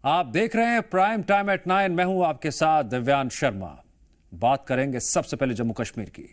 आप देख रहे हैं प्राइम टाइम एट 9। मैं हूं आपके साथ दिव्यांश शर्मा। बात करेंगे सबसे पहले जम्मू कश्मीर की।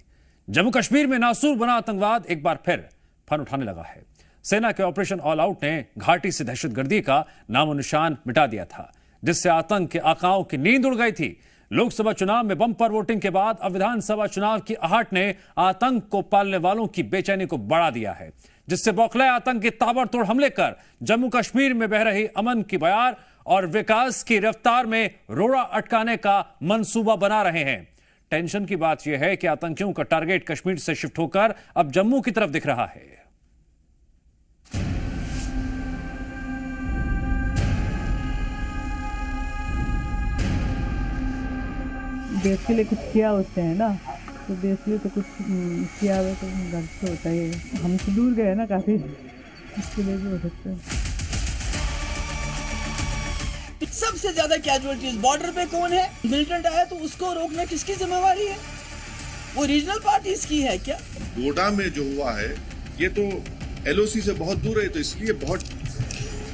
जम्मू कश्मीर में नासूर बना आतंकवाद एक बार फिर फन उठाने लगा है। सेना के ऑपरेशन ऑल आउट ने घाटी से दहशतगर्दी का नामो निशान मिटा दिया था, जिससे आतंक के आकाओं की नींद उड़ गई थी। लोकसभा चुनाव में बम्पर वोटिंग के बाद अब विधानसभा चुनाव की आहट ने आतंक को पालने वालों की बेचैनी को बढ़ा दिया है, जिससे बौखलाए आतंक के ताबड़तोड़ हमले कर जम्मू कश्मीर में बह रही अमन की बयार और विकास की रफ्तार में रोड़ा अटकाने का मंसूबा बना रहे हैं। टेंशन की बात यह है कि आतंकियों का टारगेट कश्मीर से शिफ्ट होकर अब जम्मू की तरफ दिख रहा है। देश के लिए कुछ किया होते हैं ना, तो देश के लिए तो कुछ किया हुआ तो गलत तो होता ही है। हमसे दूर गए ना काफी, इसके लिए भी हो सकता है। सबसे ज्यादा कैजुअलिटीज बॉर्डर पे कौन है? मिलिटेंट आया तो उसको रोकना किसकी जिम्मेवारी है? वो रीजनल पार्टीज की है क्या? डोडा में जो हुआ है ये तो एलओसी से बहुत दूर है, तो इसलिए बहुत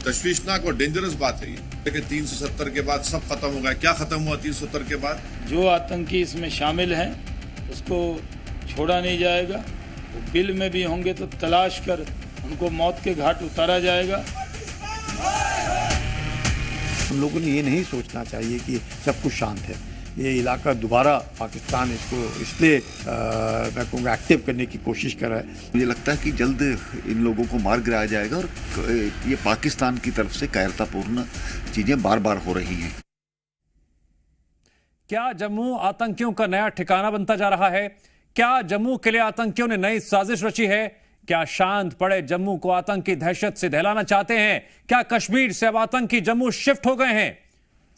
तशवीशनाक और डेंजरस बात है ये। लेकिन 370 के बाद सब खत्म हो गया। क्या खत्म हुआ 370 के बाद? जो आतंकी इसमें शामिल हैं उसको छोड़ा नहीं जाएगा। वो बिल में भी होंगे तो तलाश कर उनको मौत के घाट उतारा जाएगा। हम लोगों ने ये नहीं सोचना चाहिए कि सब कुछ शांत है। ये इलाका दोबारा पाकिस्तान इसको इसलिए मैं कहूँगा एक्टिव करने की कोशिश कर रहा है। मुझे लगता है कि जल्द इन लोगों को मार गिराया जाएगा और ये पाकिस्तान की तरफ से कायरतापूर्ण चीजें बार बार हो रही हैं। क्या जम्मू आतंकियों का नया ठिकाना बनता जा रहा है? क्या जम्मू के लिए आतंकियों ने नई साजिश रची है? क्या शांत पड़े जम्मू को आतंकी दहशत से दहलाना चाहते हैं? क्या कश्मीर से अब आतंकी जम्मू शिफ्ट हो गए हैं?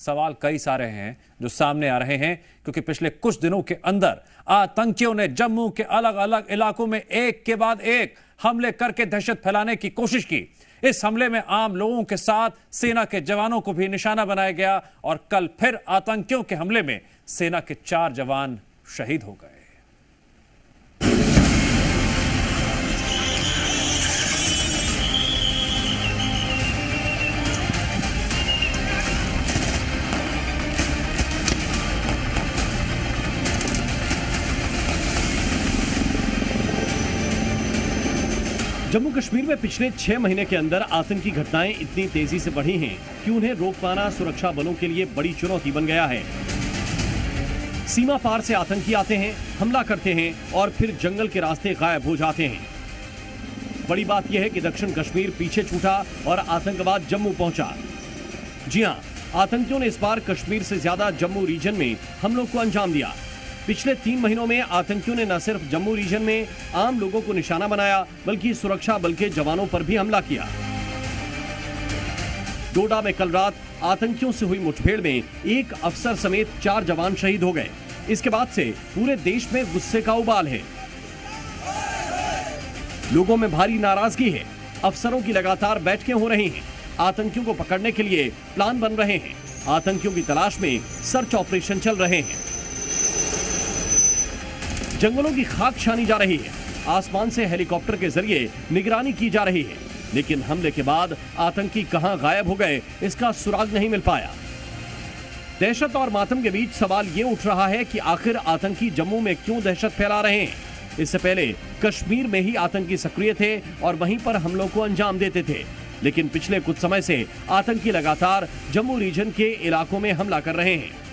सवाल कई सारे हैं जो सामने आ रहे हैं, क्योंकि पिछले कुछ दिनों के अंदर आतंकियों ने जम्मू के अलग अलग इलाकों में एक के बाद एक हमले करके दहशत फैलाने की कोशिश की। इस हमले में आम लोगों के साथ सेना के जवानों को भी निशाना बनाया गया और कल फिर आतंकियों के हमले में सेना के 4 जवान शहीद हो गए। जम्मू कश्मीर में पिछले 6 महीने के अंदर आतंकी घटनाएं इतनी तेजी से बढ़ी हैं कि उन्हें रोक पाना सुरक्षा बलों के लिए बड़ी चुनौती बन गया है। सीमा पार से आतंकी आते हैं, हमला करते हैं और फिर जंगल के रास्ते गायब हो जाते हैं। बड़ी बात यह है कि दक्षिण कश्मीर पीछे छूटा और आतंकवाद जम्मू पहुंचा। जी हां, आतंकियों ने इस बार कश्मीर से ज्यादा जम्मू रीजन में हमलों को अंजाम दिया। पिछले 3 महीनों में आतंकियों ने न सिर्फ जम्मू रीजन में आम लोगों को निशाना बनाया, बल्कि सुरक्षा बल के जवानों पर भी हमला किया। डोडा में कल रात आतंकियों से हुई मुठभेड़ में एक अफसर समेत 4 जवान शहीद हो गए। इसके बाद से पूरे देश में गुस्से का उबाल है। लोगों में भारी नाराजगी है। अफसरों की लगातार बैठकें हो रही हैं। आतंकियों को पकड़ने के लिए प्लान बन रहे हैं। आतंकियों की तलाश में सर्च ऑपरेशन चल रहे हैं। जंगलों की खाक छानी जा रही है। आसमान से हेलीकॉप्टर के जरिए निगरानी की जा रही है, लेकिन हमले के बाद आतंकी कहां गायब हो गए, इसका सुराग नहीं मिल पाया। दहशत और मातम के बीच सवाल ये उठ रहा है कि आखिर आतंकी जम्मू में क्यों दहशत फैला रहे हैं? इससे पहले कश्मीर में ही आतंकी सक्रिय थे और वहीं पर हमलों को अंजाम देते थे, लेकिन पिछले कुछ समय से आतंकी लगातार जम्मू रीजन के इलाकों में हमला कर रहे हैं।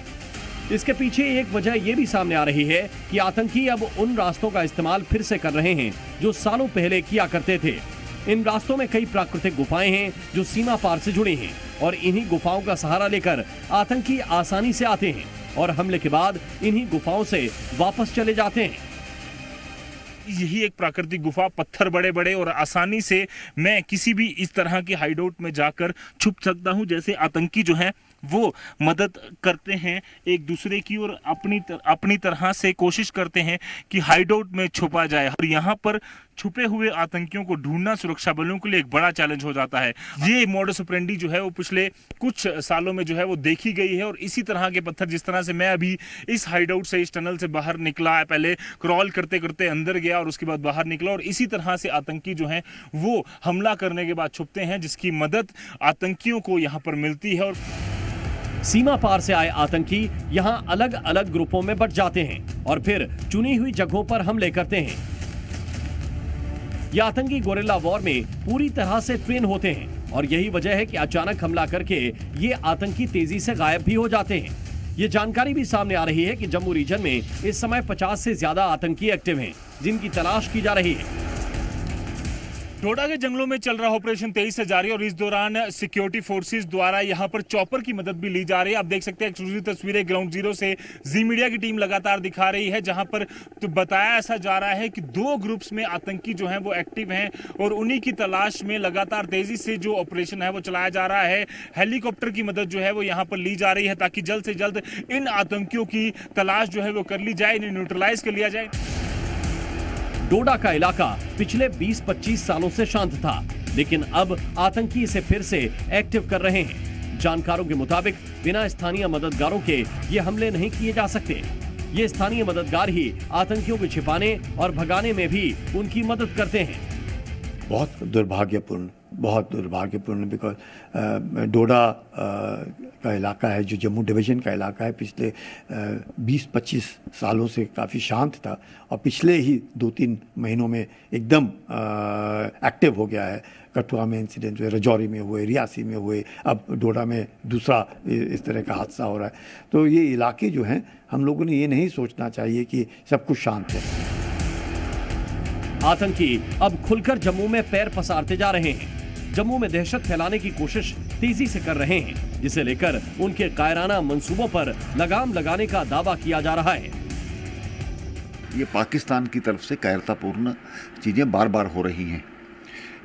इसके पीछे एक वजह यह भी सामने आ रही है कि आतंकी अब उन रास्तों का इस्तेमाल फिर से कर रहे हैं जो सालों पहले किया करते थे। इन रास्तों में कई प्राकृतिक गुफाएं हैं जो सीमा पार से जुड़ी हैं, और इन्हीं गुफाओं का सहारा लेकर आतंकी आसानी से आते हैं और हमले के बाद इन्हीं गुफाओं से वापस चले जाते हैं। यही एक प्राकृतिक गुफा, पत्थर बड़े बड़े, और आसानी से मैं किसी भी इस तरह की हाइडआउट में जाकर छुप सकता हूं। जैसे आतंकी जो हैं वो मदद करते हैं एक दूसरे की और अपनी तरह से कोशिश करते हैं कि हाइडआउट में छुपा जाए, और यहाँ पर छुपे हुए आतंकियों को ढूंढना सुरक्षा बलों के लिए एक बड़ा चैलेंज हो जाता है। ये मॉडस ऑपरेंडी जो है वो पिछले कुछ सालों में जो है वो देखी गई है, और इसी तरह के पत्थर, जिस तरह से मैं अभी इस हाइडआउट से, इस टनल से बाहर निकला है, पहले क्रॉल करते करते अंदर गया और उसके बाद बाहर निकला, और इसी तरह से आतंकी जो हैं वो हमला करने के बाद छुपते हैं, जिसकी मदद आतंकियों को यहाँ पर मिलती है। और सीमा पार से आए आतंकी यहां अलग अलग ग्रुपों में बंट जाते हैं और फिर चुनी हुई जगहों पर हमले करते हैं। ये आतंकी गोरिल्ला वॉर में पूरी तरह से ट्रेन होते हैं और यही वजह है कि अचानक हमला करके ये आतंकी तेजी से गायब भी हो जाते हैं। ये जानकारी भी सामने आ रही है कि जम्मू रीजन में इस समय 50 से ज्यादा आतंकी एक्टिव हैं, जिनकी तलाश की जा रही है। डोडा के जंगलों में चल रहा ऑपरेशन तेज से जारी और इस दौरान सिक्योरिटी फोर्सेस द्वारा यहां पर चॉपर की मदद भी ली जा रही है। आप देख सकते हैं एक्सक्लूसिव तस्वीरें ग्राउंड जीरो से जी मीडिया की टीम लगातार दिखा रही है, जहां पर तो बताया ऐसा जा रहा है कि 2 ग्रुप्स में आतंकी जो हैं वो एक्टिव हैं और उन्हीं की तलाश में लगातार तेजी से जो ऑपरेशन है वो चलाया जा रहा है। हेलीकॉप्टर की मदद जो है वो यहाँ पर ली जा रही है ताकि जल्द से जल्द इन आतंकियों की तलाश जो है वो कर ली जाए, इन्हें न्यूट्रलाइज कर लिया जाए। डोडा का इलाका पिछले 20-25 सालों से शांत था, लेकिन अब आतंकी इसे फिर से एक्टिव कर रहे हैं। जानकारों के मुताबिक बिना स्थानीय मददगारों के ये हमले नहीं किए जा सकते। ये स्थानीय मददगार ही आतंकियों को छिपाने और भगाने में भी उनकी मदद करते हैं। बहुत दुर्भाग्यपूर्ण बिकॉज डोडा का इलाका है जो जम्मू डिवीज़न का इलाका है, पिछले 20-25 सालों से काफ़ी शांत था और पिछले ही 2-3 महीनों में एकदम एक्टिव हो गया है। कठुआ में इंसिडेंट हुए, रजौरी में हुए, रियासी में हुए, अब डोडा में दूसरा इस तरह का हादसा हो रहा है। तो ये इलाके जो हैं, हम लोगों ने ये नहीं सोचना चाहिए कि सब कुछ शांत है। आतंकी अब खुलकर जम्मू में पैर पसारते जा रहे हैं। जम्मू में दहशत फैलाने की कोशिश तेजी से कर रहे हैं, जिसे लेकर उनके कायराना मंसूबों पर लगाम लगाने का दावा किया जा रहा है। ये पाकिस्तान की तरफ से कायरतापूर्ण चीज़ें बार बार हो रही हैं।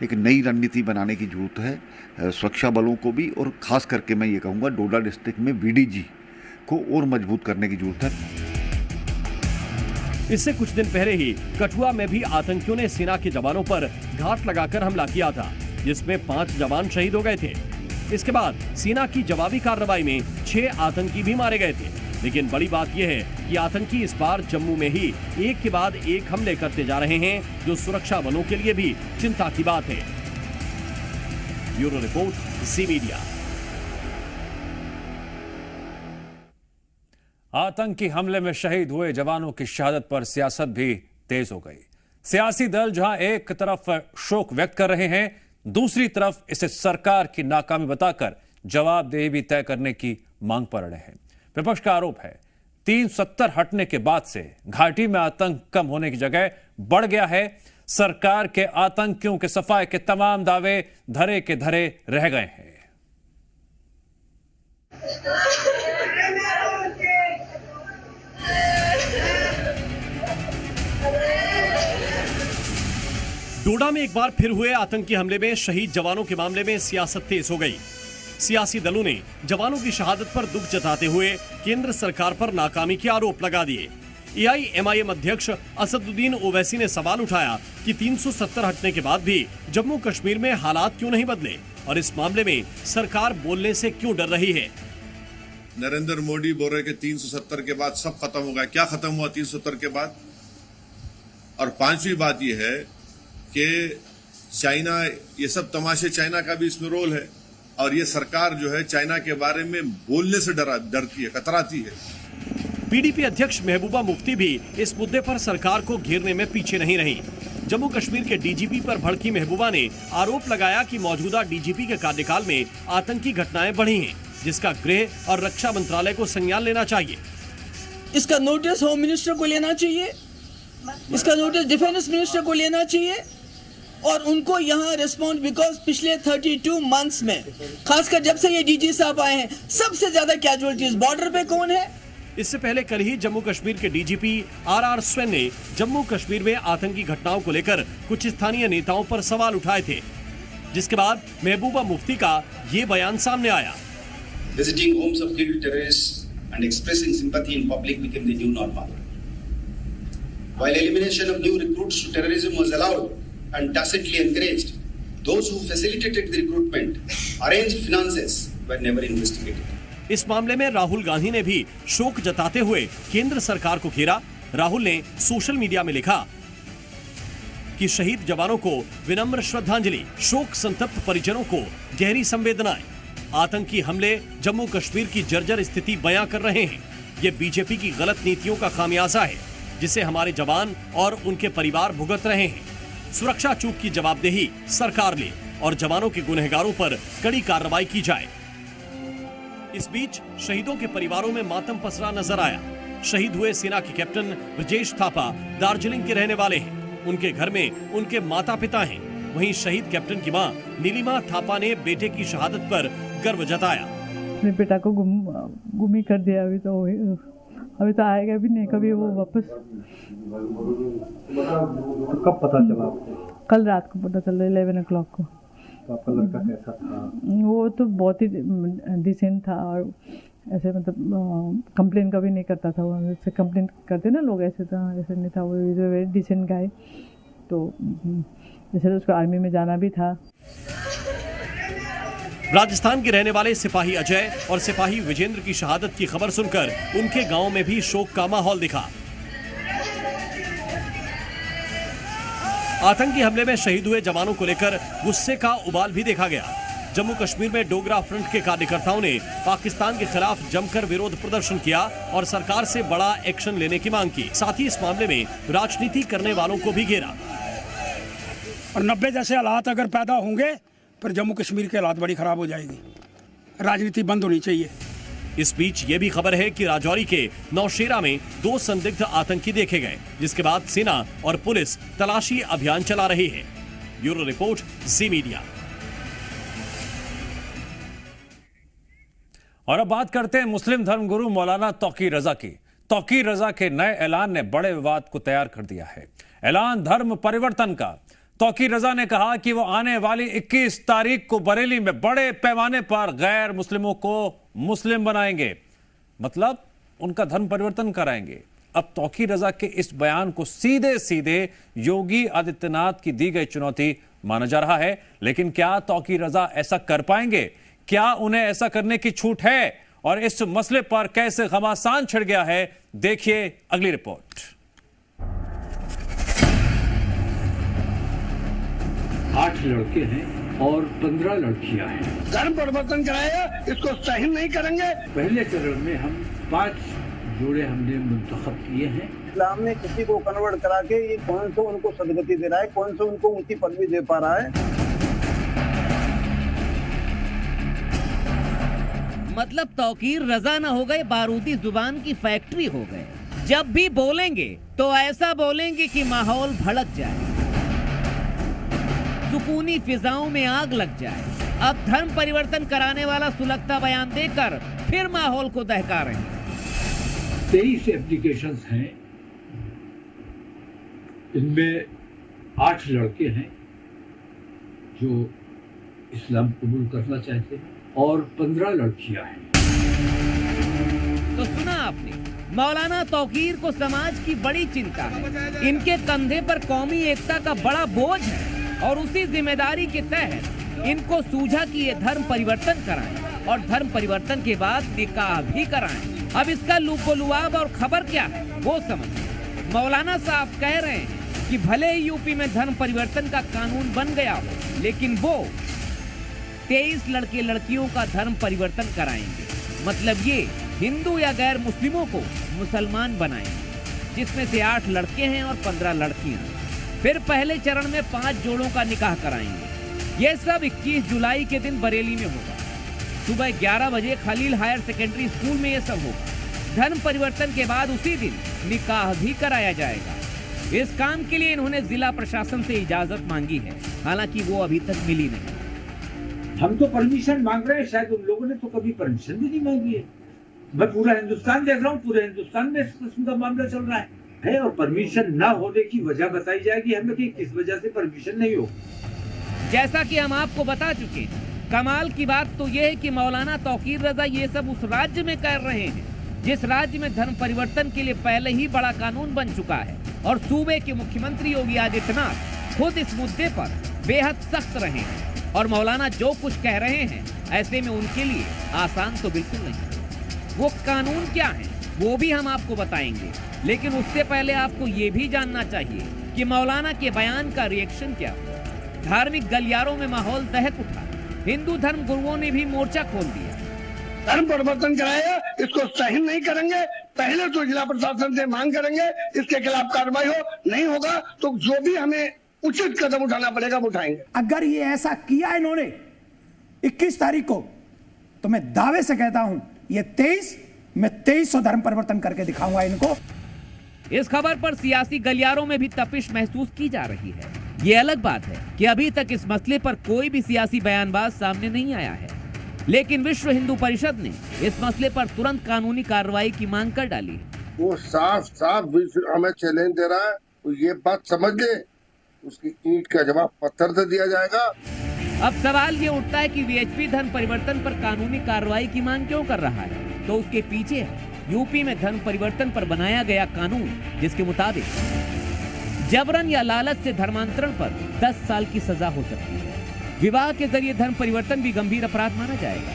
एक नई रणनीति बनाने की जरूरत है सुरक्षा बलों को भी, और ख़ास करके मैं ये कहूँगा डोडा डिस्ट्रिक्ट में बीडीजी को और मजबूत करने की जरूरत है। इससे कुछ दिन पहले ही कठुआ में भी आतंकियों ने सेना के जवानों पर घात लगाकर हमला किया था, जिसमें 5 जवान शहीद हो गए थे। इसके बाद सेना की जवाबी कार्रवाई में 6 आतंकी भी मारे गए थे। लेकिन बड़ी बात यह है कि आतंकी इस बार जम्मू में ही एक के बाद एक हमले करते जा रहे हैं, जो सुरक्षा बलों के लिए भी चिंता की बात है। ब्यूरो रिपोर्ट, जी मीडिया। आतंकी हमले में शहीद हुए जवानों की शहादत पर सियासत भी तेज हो गई। सियासी दल जहां एक तरफ शोक व्यक्त कर रहे हैं, दूसरी तरफ इसे सरकार की नाकामी बताकर जवाबदेही भी तय करने की मांग पर अड़े हैं। विपक्ष का आरोप है 370 हटने के बाद से घाटी में आतंक कम होने की जगह बढ़ गया है। सरकार के आतंकियों के सफाए के तमाम दावे धरे के धरे रह गए हैं। डोडा में एक बार फिर हुए आतंकी हमले में शहीद जवानों के मामले में सियासत तेज हो गई। सियासी दलों ने जवानों की शहादत पर दुख जताते हुए केंद्र सरकार पर नाकामी के आरोप लगा दिए। एआईएमआईएम अध्यक्ष असदुद्दीन ओवैसी ने सवाल उठाया कि 370 हटने के बाद भी जम्मू कश्मीर में हालात क्यों नहीं बदले और इस मामले में सरकार बोलने से क्यों डर रही है। नरेंद्र मोदी बोल रहे कि 370 के बाद सब खत्म होगा। क्या खत्म हुआ 370 के बाद? और 5वीं बात यह है कि चाइना, ये सब तमाशे चाइना का भी इसमें रोल है और ये सरकार जो है चाइना के बारे में बोलने से डरती है, कतराती है। पीडीपी अध्यक्ष महबूबा मुफ्ती भी इस मुद्दे पर सरकार को घेरने में पीछे नहीं रही। जम्मू कश्मीर के डीजीपी पर भड़की महबूबा ने आरोप लगाया कि मौजूदा डीजीपी के कार्यकाल में आतंकी घटनाएं बढ़ी हैं, जिसका गृह और रक्षा मंत्रालय को संज्ञान लेना चाहिए। इसका नोटिस होम मिनिस्टर को लेना चाहिए, इसका नोटिस डिफेंस मिनिस्टर को लेना चाहिए और उनको यहाँ रिस्पॉन्ड, बिकॉज पिछले 32 मंथ्स में, खासकर जब से ये डीजी साहब आए हैं, सबसे ज्यादा कैजुअलिटीज बॉर्डर पे कौन है? इससे पहले कल ही जम्मू कश्मीर के डीजीपी आरआर स्वैन ने जम्मू कश्मीर में आतंकी घटनाओं को लेकर कुछ स्थानीय नेताओं पर सवाल उठाए थे, जिसके बाद महबूबा मुफ्ती का ये बयान सामने आया। Visiting homes of killed terrorists and expressing sympathy in public became the new normal. While elimination of new recruits to terrorism was allowed and tacitly encouraged, those who facilitated the recruitment, arranged finances, were never investigated. इस मामले में राहुल गांधी ने भी शोक जताते हुए केंद्र सरकार को घेरा। राहुल ने सोशल मीडिया में लिखा कि शहीद जवानों को विनम्र श्रद्धांजलि, शोक संतप्त परिजनों को गहरी संवेदनाएं। आतंकी हमले जम्मू कश्मीर की जर्जर स्थिति बयां कर रहे हैं। ये बीजेपी की गलत नीतियों का खामियाजा है, जिसे हमारे जवान और उनके परिवार भुगत रहे हैं। सुरक्षा चूक की जवाबदेही सरकार ले और जवानों के गुनहगारों पर कड़ी कार्रवाई की जाए। इस बीच शहीदों के परिवारों में मातम पसरा नजर आया। शहीद हुए सेना के कैप्टन ब्रजेश थापा दार्जिलिंग के रहने वाले हैं। उनके घर में उनके माता पिता हैं। वहीं शहीद कैप्टन की मां नीलिमा थापा ने बेटे की शहादत पर गर्व जताया। अपने बेटा को गुम ही कर दिया। अभी तो आएगा भी नहीं कभी वो वापस। तो कब पता चला आपको? कल रात को पता चला 11 o'clock को। तो आपका लड़का कैसा था? वो तो बहुत ही डिसेंट था और ऐसे मतलब कंप्लेन कभी नहीं करता था। वो ऐसे कंप्लेन करते ना लोग, ऐसे था, ऐसे नहीं था। वो is a very decent guy. तो जैसे उसको आर्मी में जाना भी था। राजस्थान के रहने वाले सिपाही अजय और सिपाही विजेंद्र की शहादत की खबर सुनकर उनके गांव में भी शोक का माहौल दिखा। आतंकी हमले में शहीद हुए जवानों को लेकर गुस्से का उबाल भी देखा गया। जम्मू कश्मीर में डोगरा फ्रंट के कार्यकर्ताओं ने पाकिस्तान के खिलाफ जमकर विरोध प्रदर्शन किया और सरकार से बड़ा एक्शन लेने की मांग की। साथ ही इस मामले में राजनीति करने वालों को भी घेरा। और 90 जैसे हालात अगर पैदा होंगे फिर जम्मू कश्मीर के हालात बड़ी खराब हो जाएगी। राजनीति बंद होनी चाहिए। इस बीच ये भी खबर है कि राजौरी के नौशेरा में 2 संदिग्ध आतंकी देखे गए, जिसके बाद सेना और पुलिस तलाशी अभियान चला रही है। ब्यूरो रिपोर्ट, जी मीडिया। और अब बात करते हैं मुस्लिम धर्मगुरु मौलाना तौकीर रजा की। तौकीर रजा के नए ऐलान ने बड़े विवाद को तैयार कर दिया है। ऐलान धर्म परिवर्तन का। तौकीर रजा ने कहा कि वो आने वाली 21 तारीख को बरेली में बड़े पैमाने पर गैर मुस्लिमों को मुस्लिम बनाएंगे, मतलब उनका धर्म परिवर्तन कराएंगे। अब तौकीर रजा के इस बयान को सीधे सीधे योगी आदित्यनाथ की दी गई चुनौती माना जा रहा है। लेकिन क्या तौकीर रजा ऐसा कर पाएंगे? क्या उन्हें ऐसा करने की छूट है? और इस मसले पर कैसे घमासान छिड़ गया है, देखिए अगली रिपोर्ट। 8 लड़के हैं और 15 लड़कियां हैं। धर्म परिवर्तन कराया, इसको सहन नहीं करेंगे। पहले चरण में हम 5 जोड़े हमने मुंतखब किए हैं। इस्लाम में किसी को कन्वर्ट करा के ये कौन सा उनको सदगति दे रहा है, कौन सा उनको ऊंची पदवी दे पा रहा है। मतलब तौकीर रजा न हो गए, बारूदी जुबान की फैक्ट्री हो गए। जब भी बोलेंगे तो ऐसा बोलेंगे कि माहौल भड़क जाए, सुकूनी फिजाओं में आग लग जाए। अब धर्म परिवर्तन कराने वाला सुलगता बयान देकर फिर माहौल को दहका रहे हैं। 23 एप्लीकेशंस हैं, इनमें 8 लड़के हैं जो इस्लाम कबूल करना चाहते हैं और 15 लड़कियां हैं। तो सुना आपने, मौलाना तौकीर को समाज की बड़ी चिंता है। इनके कंधे पर कौमी एकता का बड़ा बोझ है और उसी जिम्मेदारी के तहत इनको सूझा कि ये धर्म परिवर्तन कराएं और धर्म परिवर्तन के बाद निकाह भी कराएं। अब इसका लुबोलुआब और खबर क्या है वो समझिए। मौलाना साहब कह रहे हैं कि भले ही यूपी में धर्म परिवर्तन का कानून बन गया हो, लेकिन वो 23 लड़के लड़कियों का धर्म परिवर्तन कराएंगे। मतलब ये हिंदू या गैर मुस्लिमों को मुसलमान बनाएंगे, जिसमें से 8 लड़के हैं और 15 लड़कियां। फिर पहले चरण में 5 जोड़ों का निकाह कराएंगे। ये सब 21 जुलाई के दिन बरेली में होगा। सुबह 11 बजे खलील हायर सेकेंडरी स्कूल में ये सब होगा। धर्म परिवर्तन के बाद उसी दिन निकाह भी कराया जाएगा। इस काम के लिए इन्होंने जिला प्रशासन से इजाजत मांगी है, हालांकि वो अभी तक मिली नहीं। हम तो परमिशन मांग रहे हैं, शायद उन लोगों ने तो कभी परमिशन भी नहीं मांगी है। मैं पूरा हिंदुस्तान देख रहा हूँ, पूरे हिंदुस्तान में इस किस्म का मामला चल रहा है और परमिशन ना होने की वजह बताई जाएगी हमें कि किस वजह से परमिशन नहीं हो। जैसा कि हम आपको बता चुके हैं, कमाल की बात तो यह है कि मौलाना तौकीर रजा ये सब उस राज्य में कर रहे हैं जिस राज्य में धर्म परिवर्तन के लिए पहले ही बड़ा कानून बन चुका है और सूबे के मुख्यमंत्री योगी आदित्यनाथ खुद इस मुद्दे पर बेहद सख्त रहे हैं। और मौलाना जो कुछ कह रहे हैं ऐसे में उनके लिए आसान तो बिल्कुल नहीं। वो कानून क्या है वो भी हम आपको बताएंगे, लेकिन उससे पहले आपको ये भी जानना चाहिए कि मौलाना के बयान का रिएक्शन क्या। धार्मिक गलियारों में माहौल दहक उठा। हिंदू धर्म गुरुओं ने भी मोर्चा खोल दिया। धर्म परिवर्तन कराया, इसको सहन नहीं करेंगे। पहले तो जिला प्रशासन से मांग करेंगे इसके खिलाफ कार्रवाई हो, नहीं होगा तो जो भी हमें उचित कदम उठाना पड़ेगा वो उठाएंगे। अगर ये ऐसा किया इन्होंने 21 तारीख को, तो मैं दावे से कहता हूं ये 2300 धर्म परिवर्तन करके दिखाऊंगा इनको। इस खबर पर सियासी गलियारों में भी तपिश महसूस की जा रही है। ये अलग बात है कि अभी तक इस मसले पर कोई भी सियासी बयानबाज सामने नहीं आया है, लेकिन विश्व हिंदू परिषद ने इस मसले पर तुरंत कानूनी कार्रवाई की मांग कर डाली। वो साफ हमें चैलेंज दे रहा है, तो ये बात समझ ले, उसकी ईंट का जवाब पत्थर से दिया जाएगा। अब सवाल ये उठता है कि वीएचपी धर्म परिवर्तन पर कानूनी कार्रवाई की मांग क्यों कर रहा है? तो उसके पीछे है यूपी में धर्म परिवर्तन पर बनाया गया कानून, जिसके मुताबिक जबरन या लालच से धर्मांतरण पर 10 साल की सजा हो सकती है। विवाह के जरिए धर्म परिवर्तन भी गंभीर अपराध माना जाएगा।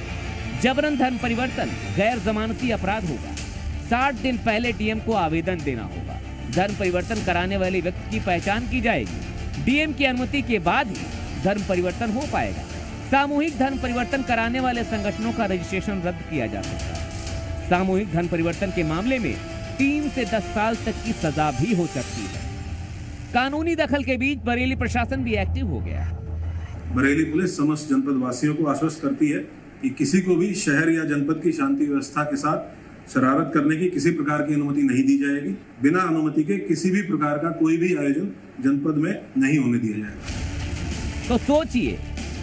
जबरन धर्म परिवर्तन गैर जमानती अपराध होगा। 60 दिन पहले डीएम को आवेदन देना होगा। धर्म परिवर्तन कराने वाले व्यक्ति की पहचान की जाएगी। डीएम की अनुमति के बाद ही धर्म परिवर्तन हो पाएगा। सामूहिक धर्म परिवर्तन कराने वाले संगठनों का रजिस्ट्रेशन रद्द किया जा सकता है। सामूहिक धर्म परिवर्तन के मामले में 3 से 10 साल तक की सजा भी हो सकती है। कानूनी दखल के बीच बरेली प्रशासन भी एक्टिव हो गया है। बरेली पुलिस समस्त जनपद वासियों को आश्वस्त करती है कि किसी को भी शहर या जनपद की शांति व्यवस्था के साथ शरारत करने की किसी प्रकार की अनुमति नहीं दी जाएगी। बिना अनुमति के किसी भी प्रकार का कोई भी आयोजन जनपद में नहीं होने दिया जाएगा। तो सोचिए,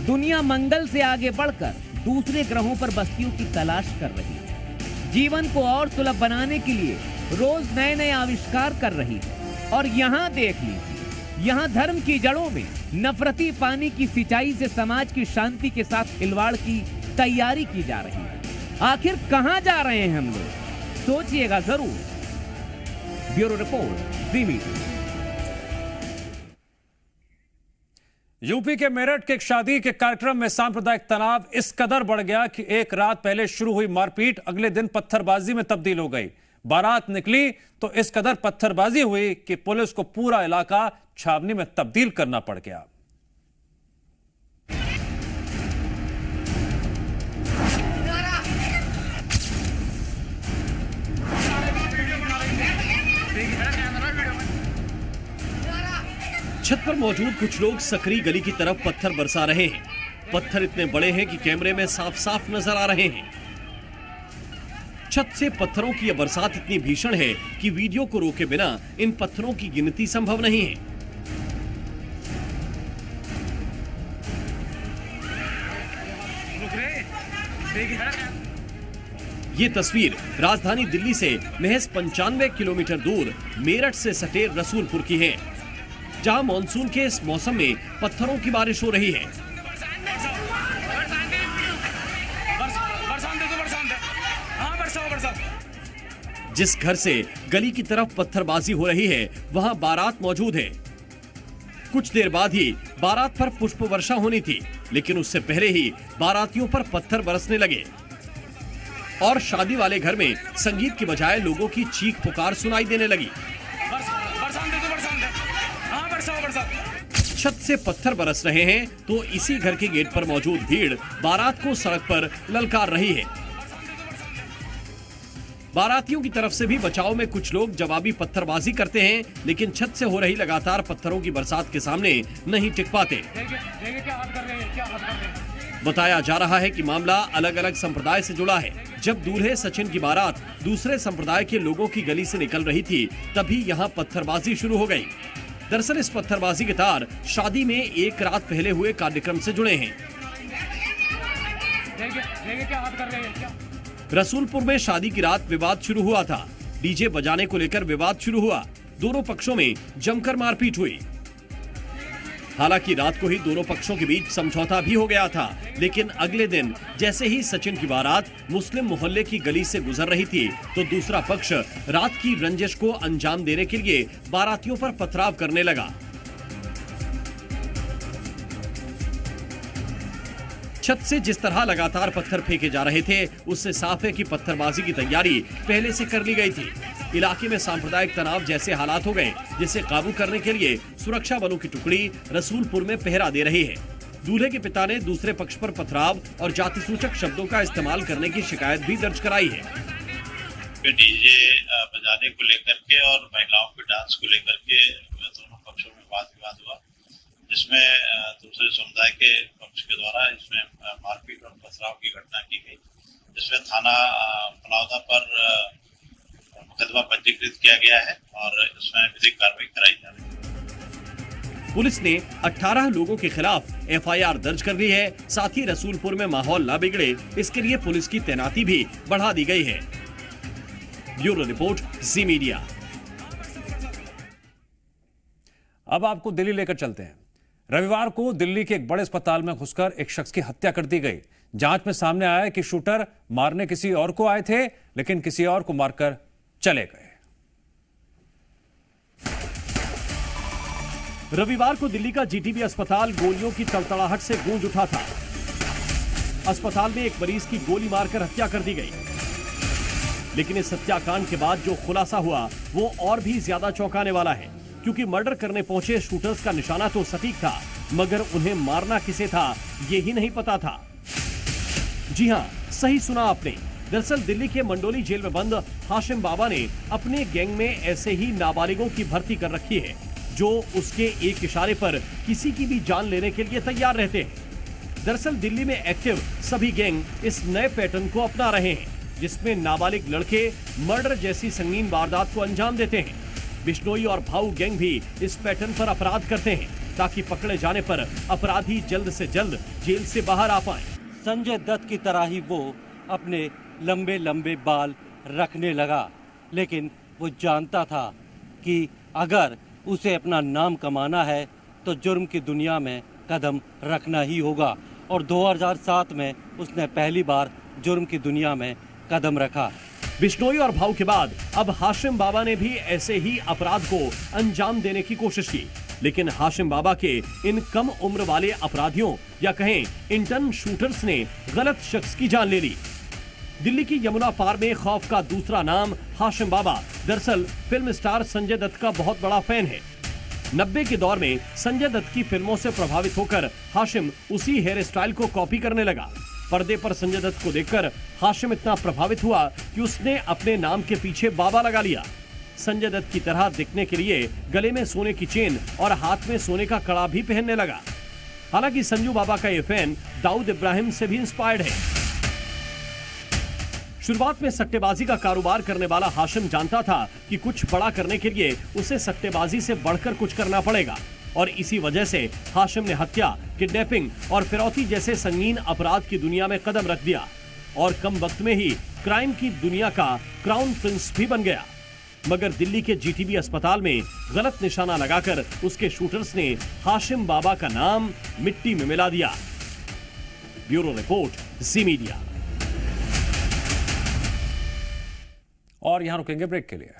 दुनिया मंगल से आगे बढ़कर दूसरे ग्रहों पर बस्तियों की तलाश कर रही है। जीवन को और सुलभ बनाने के लिए रोज नए नए आविष्कार कर रही है। और यहाँ देख लीजिए, यहाँ धर्म की जड़ों में नफरती पानी की सिंचाई से समाज की शांति के साथ खिलवाड़ की तैयारी की जा रही है। आखिर कहाँ जा रहे हैं हम लोग? सोचिएगा जरूर। ब्यूरो रिपोर्ट, जी मीडिया। यूपी के मेरठ के एक शादी के कार्यक्रम में सांप्रदायिक तनाव इस कदर बढ़ गया कि एक रात पहले शुरू हुई मारपीट अगले दिन पत्थरबाजी में तब्दील हो गई। बारात निकली तो इस कदर पत्थरबाजी हुई कि पुलिस को पूरा इलाका छावनी में तब्दील करना पड़ गया। छत पर मौजूद कुछ लोग सकरी गली की तरफ पत्थर बरसा रहे हैं। पत्थर इतने बड़े हैं कि कैमरे में साफ साफ नजर आ रहे हैं। छत से पत्थरों की यह बरसात इतनी भीषण है कि वीडियो को रोके बिना इन पत्थरों की गिनती संभव नहीं है। ये तस्वीर राजधानी दिल्ली से महज 95 किलोमीटर दूर मेरठ से सटे रसूलपुर की है, जहां मानसून के इस मौसम में पत्थरों की बारिश हो रही है। जिस घर से गली की तरफ पत्थरबाजी हो रही है वहां बारात मौजूद है। कुछ देर बाद ही बारात पर पुष्प वर्षा होनी थी, लेकिन उससे पहले ही बारातियों पर पत्थर बरसने लगे और शादी वाले घर में संगीत की बजाय लोगों की चीख पुकार सुनाई देने लगी। छत से पत्थर बरस रहे हैं तो इसी घर के गेट पर मौजूद भीड़ बारात को सड़क पर ललकार रही है। बारातियों की तरफ से भी बचाव में कुछ लोग जवाबी पत्थरबाजी करते हैं, लेकिन छत से हो रही लगातार पत्थरों की बरसात के सामने नहीं टिक पाते। बताया जा रहा है कि मामला अलग अलग संप्रदाय से जुड़ा है। जब दूल्हे सचिन की बारात दूसरे संप्रदाय के लोगों की गली से निकल रही थी, तभी यहाँ पत्थरबाजी शुरू हो गई। दरअसल इस पत्थरबाजी के तार शादी में एक रात पहले हुए कार्यक्रम से जुड़े हैं। रसूलपुर में शादी की रात विवाद शुरू हुआ था। डीजे बजाने को लेकर विवाद शुरू हुआ। दोनों पक्षों में जमकर मारपीट हुई। हालांकि रात को ही दोनों पक्षों के बीच समझौता भी हो गया था, लेकिन अगले दिन जैसे ही सचिन की बारात मुस्लिम मोहल्ले की गली से गुजर रही थी, तो दूसरा पक्ष रात की रंजिश को अंजाम देने के लिए बारातियों पर पथराव करने लगा। छत से जिस तरह लगातार पत्थर फेंके जा रहे थे, उससे साफ है कि पत्थरबाजी की तैयारी पहले से कर ली गई थी। इलाके में सांप्रदायिक तनाव जैसे हालात हो गए, जिसे काबू करने के लिए सुरक्षा बलों की टुकड़ी रसूलपुर में पहरा दे रही है। दूल्हे के पिता ने दूसरे पक्ष पर पथराव और जाति सूचक शब्दों का इस्तेमाल करने की शिकायत भी दर्ज कराई है। डीजे बजाने को लेकर के और महिलाओं के डांस को लेकर के दोनों पक्षों में वाद विवाद हुआ, जिसमें दूसरे समुदाय के पक्ष के द्वारा इसमें मारपीट और पथराव की घटना की गई, जिसमें थाना फलौदा पर मुकदमा पंजीकृत किया गया है और इसमें विधिक कार्रवाई कराई जा रही है। पुलिस ने 18 लोगों के खिलाफ एफआईआर दर्ज कर ली है। साथ ही रसूलपुर में माहौल न बिगड़े, इसके लिए पुलिस की तैनाती भी बढ़ा दी गई है। ब्यूरो रिपोर्ट, जी मीडिया। अब आपको दिल्ली लेकर चलते हैं। रविवार को दिल्ली के एक बड़े अस्पताल में घुसकर एक शख्स की हत्या कर दी गई। जांच में सामने आया कि शूटर मारने किसी और को आए थे, लेकिन किसी और को मारकर चले गए। रविवार को दिल्ली का जीटीबी अस्पताल गोलियों की तड़तड़ाहट से गूंज उठा था। अस्पताल में एक मरीज की गोली मारकर हत्या कर दी गई, लेकिन इस हत्याकांड के बाद जो खुलासा हुआ वो और भी ज्यादा चौंकाने वाला है, क्योंकि मर्डर करने पहुंचे शूटर्स का निशाना तो सटीक था, मगर उन्हें मारना किसे था ये ही नहीं पता था। जी हां, सही सुना आपने। दरअसल दिल्ली के मंडोली जेल में बंद हाशिम बाबा ने अपने गैंग में ऐसे ही नाबालिगों की भर्ती कर रखी है, जो उसके एक इशारे पर किसी की भी जान लेने के लिए तैयार रहते हैं। दरअसल दिल्ली में एक्टिव सभी गैंग इस नए पैटर्न को अपना रहे हैं, जिसमें नाबालिग लड़के मर्डर जैसी संगीन वारदात को अंजाम देते हैं। बिश्नोई और भाऊ गैंग भी इस पैटर्न पर अपराध करते हैं, ताकि पकड़े जाने पर अपराधी जल्द से जल्द जेल से बाहर आ पाए। संजय दत्त की तरह ही वो अपने लंबे लंबे बाल रखने लगा, लेकिन वो जानता था कि अगर उसे अपना नाम कमाना है तो जुर्म की दुनिया में कदम रखना ही होगा। और 2007 में उसने पहली बार जुर्म की दुनिया में कदम रखा। बिश्नोई और भाऊ के बाद अब हाशिम बाबा ने भी ऐसे ही अपराध को अंजाम देने की कोशिश की, लेकिन हाशिम बाबा के इन कम उम्र वाले अपराधियों या कहें इंटर्न शूटर्स ने गलत शख्स की जान ले ली। दिल्ली की यमुना पार में खौफ का दूसरा नाम हाशिम बाबा दरअसल फिल्म स्टार संजय दत्त का बहुत बड़ा फैन है। 90 के दौर में संजय दत्त की फिल्मों से प्रभावित होकर हाशिम उसी हेयर स्टाइल को कॉपी करने लगा। पर्दे पर संजय दत्त को देखकर हाशिम इतना प्रभावित हुआ कि उसने अपने नाम के पीछे बाबा लगा लिया। संजय दत्त की तरह दिखने के लिए गले में सोने की चेन और हाथ में सोने का कड़ा भी पहनने लगा। हालांकि संजू बाबा का ये फैन दाऊद इब्राहिम से भी इंस्पायर्ड है। शुरुआत में सट्टेबाजी का कारोबार करने वाला हाशिम जानता था कि कुछ बड़ा करने के लिए उसे सट्टेबाजी से बढ़कर कुछ करना पड़ेगा, और इसी वजह से हाशिम ने हत्या, किडनैपिंग और फिरौती जैसे संगीन अपराध की दुनिया में कदम रख दिया, और कम वक्त में ही क्राइम की दुनिया का क्राउन प्रिंस भी बन गया। मगर दिल्ली के जीटीबी अस्पताल में गलत निशाना लगाकर उसके शूटर्स ने हाशिम बाबा का नाम मिट्टी में मिला दिया। ब्यूरो रिपोर्ट, जी मीडिया। और यहां रुकेंगे ब्रेक के लिए।